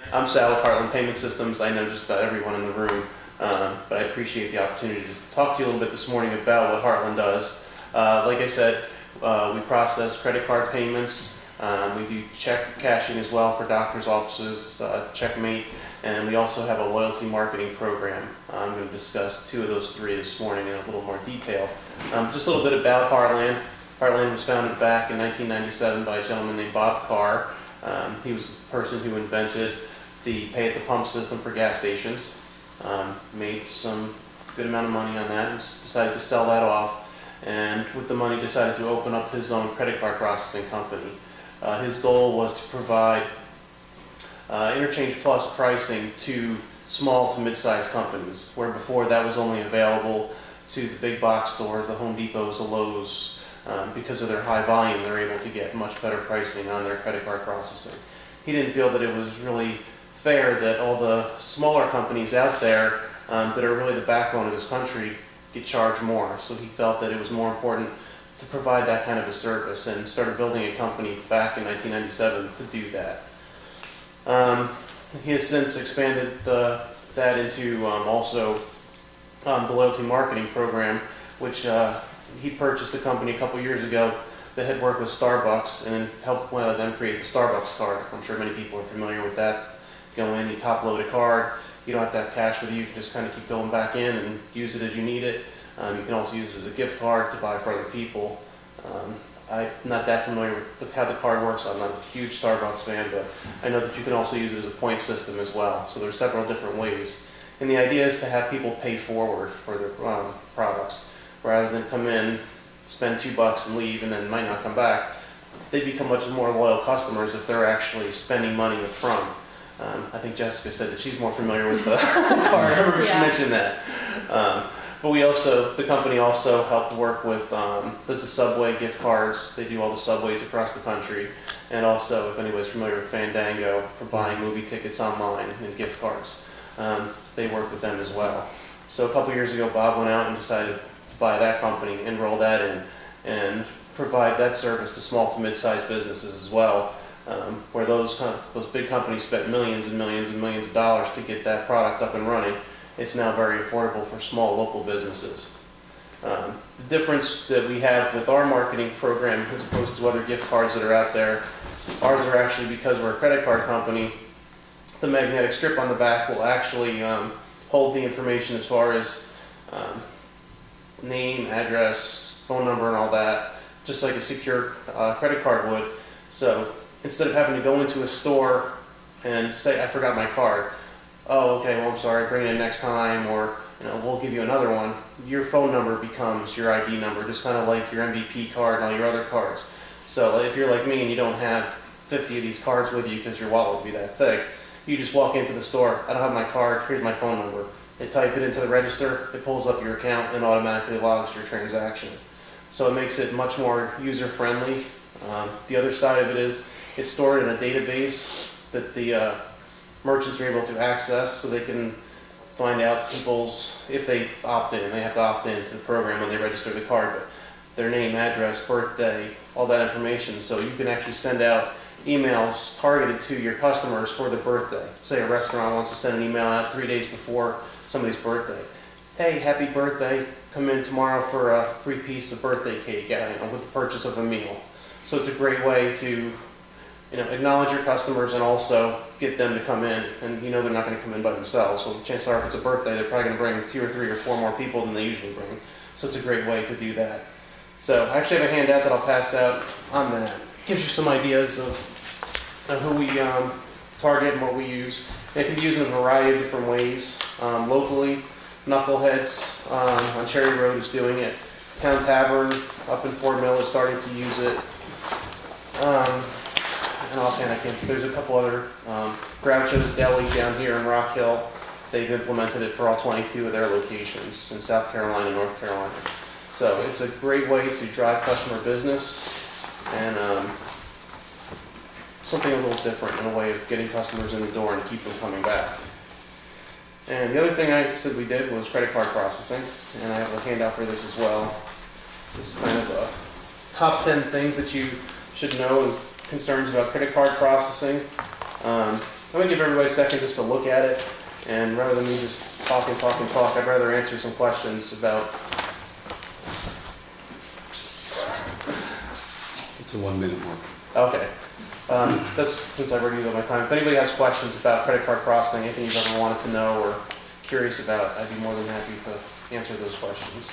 I'm Sal with Heartland Payment Systems. I know just about everyone in the room, but I appreciate the opportunity to talk to you a little bit this morning about what Heartland does. Like I said, we process credit card payments. We do check cashing as well for doctors' offices, Checkmate, and we also have a loyalty marketing program. I'm going to discuss two of those three this morning in a little more detail. Just a little bit about Heartland. Heartland was founded back in 1997 by a gentleman named Bob Carr. He was the person who invented the pay-at-the-pump system for gas stations. Made some good amount of money on that and decided to sell that off, and with the money decided to open up his own credit card processing company. His goal was to provide interchange plus pricing to small to mid-sized companies, where before that was only available to the big box stores, the Home Depots, the Lowe's. Because of their high volume, they're able to get much better pricing on their credit card processing. He didn't feel that it was really fair that all the smaller companies out there that are really the backbone of this country get charged more. So he felt that it was more important to provide that kind of a service, and started building a company back in 1997 to do that. He has since expanded that into also the loyalty marketing program, which he purchased a company a couple years ago that had worked with Starbucks and helped them create the Starbucks card. I'm sure many people are familiar with that. Go in, you top load a card, you don't have to have cash with you, you can just kind of keep going back in and use it as you need it. You can also use it as a gift card to buy for other people. I'm not that familiar with how the card works. I'm not a huge Starbucks fan, but I know that you can also use it as a point system as well. So there's several different ways. And the idea is to have people pay forward for their products, rather than come in, spend $2 and leave and then might not come back. They become much more loyal customers if they're actually spending money up front. I think Jessica said that she's more familiar with the card. I remember she mentioned that. But the company also helped work with, there's the Subway gift cards. They do all the Subways across the country. And also, if anybody's familiar with Fandango, for buying movie tickets online and gift cards. They work with them as well. So a couple years ago, Bob went out and decided to buy that company, enroll that in, and provide that service to small to mid-sized businesses as well, where those big companies spent millions and millions and millions of dollars to get that product up and running. It's now very affordable for small local businesses. The difference that we have with our marketing program as opposed to other gift cards that are out there, ours are actually, because we're a credit card company, the magnetic strip on the back will actually hold the information as far as name, address, phone number, and all that, just like a secure credit card would. So instead of having to go into a store and say, I forgot my card, oh, okay, well, I'm sorry, bring it in next time, or we'll give you another one. Your phone number becomes your ID number, just kind of like your MVP card and all your other cards. So if you're like me and you don't have 50 of these cards with you because your wallet would be that thick, you just walk into the store, I don't have my card, here's my phone number. They type it into the register, it pulls up your account and automatically logs your transaction. So it makes it much more user-friendly. The other side of it is it's stored in a database that the merchants are able to access, so they can find out if they opt in. They have to opt in to the program when they register the card, but their name, address, birthday, all that information. So you can actually send out emails targeted to your customers for the birthday. Say a restaurant wants to send an email out 3 days before somebody's birthday. Hey, happy birthday, come in tomorrow for a free piece of birthday cake with the purchase of a meal. So it's a great way to acknowledge your customers and also get them to come in. And they're not going to come in by themselves, so chances are if it's a birthday, they're probably going to bring 2 or 3 or 4 more people than they usually bring. So it's a great way to do that. So I actually have a handout that I'll pass out on that. It gives you some ideas of who we target and what we use. And it can be used in a variety of different ways. Locally, Knuckleheads on Cherry Road is doing it. Town Tavern up in Fort Mill is starting to use it. And offhand, there's a couple other, Groucho's Deli down here in Rock Hill. They've implemented it for all 22 of their locations in South Carolina and North Carolina. So it's a great way to drive customer business and something a little different in a way of getting customers in the door and keep them coming back. And the other thing I said we did was credit card processing, and I have a handout for this as well. This is kind of a top 10 things that you should know and concerns about credit card processing. I'm going to give everybody a second just to look at it, and rather than me just talk, I'd rather answer some questions about. It's a 1 minute mark. Okay. That's since I've already used all my time. If anybody has questions about credit card processing, anything you've ever wanted to know or curious about, I'd be more than happy to answer those questions.